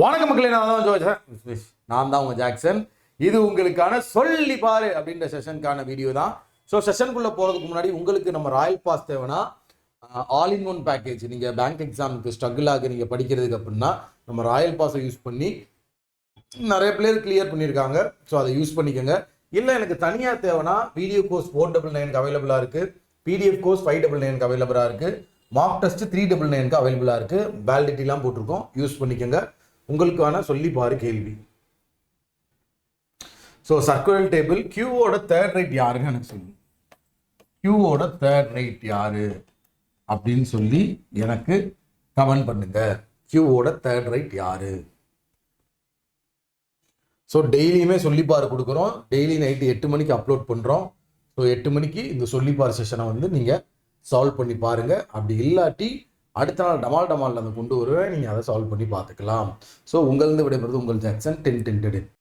வணக்கம் மக்களே, நான் தான் உங்க ஜாக்சன். இது உங்களுக்கான சொல்லி பாரு அப்படின்ற செஷனுக்கான வீடியோ தான். ஸோ செஷனுக்குள்ள போறதுக்கு முன்னாடி உங்களுக்கு நம்ம ராயல் பாஸ் தேவைன்னா ஆல் இன் ஒன் பேக்கேஜ். நீங்க பேங்க் எக்ஸாமுக்கு ஸ்ட்ரகிள் ஆக நீங்க படிக்கிறதுக்கு அப்படின்னா நம்ம ராயல் பாஸை யூஸ் பண்ணி நிறைய பேர் கிளியர் பண்ணியிருக்காங்க. ஸோ அதை யூஸ் பண்ணிக்கோங்க. இல்லை எனக்கு தனியாக தேவைன்னா வீடியோ கோர்ஸ் 499 அவைலபிளாக இருக்குது, பிடிஎஃப் கோர்ஸ் 599 அவைலபிளாக இருக்குது, மார்க் டெஸ்ட் 399 அவைலபிளாக இருக்குது, வேலிடிட்டிலாம் போட்டிருக்கோம். யூஸ் பண்ணிக்கோங்க. உங்களுக்கான சொல்லி பாரு கேள்வி. ஸோ சர்க்குலர் டேபிள் கியூவோட தேர்ட் ரைட் யாருன்னு எனக்கு சொல்லு. கியூவோட தேர்ட் ரைட் யாரு அப்படின்னு சொல்லி எனக்கு கமெண்ட் பண்ணுங்க. கியூவோட தேர்ட் ரைட் யாரு? ஸோ டெய்லியுமே சொல்லிப்பார் கொடுக்குறோம். டெய்லி நைட்டு 8 மணிக்கு அப்லோட் பண்ணுறோம். ஸோ 8 மணிக்கு இந்த சொல்லிப்பார் செஷனை வந்து நீங்கள் சால்வ் பண்ணி பாருங்கள். அப்படி இல்லாட்டி அடுத்த நாள் டமால் அந்த கொண்டு வருவேன். நீங்கள் அதை சால்வ் பண்ணி பார்த்துக்கலாம். ஸோ உங்களிருந்து விடைபெறுவது உங்கள் ஜாக்சன். 10 10 10.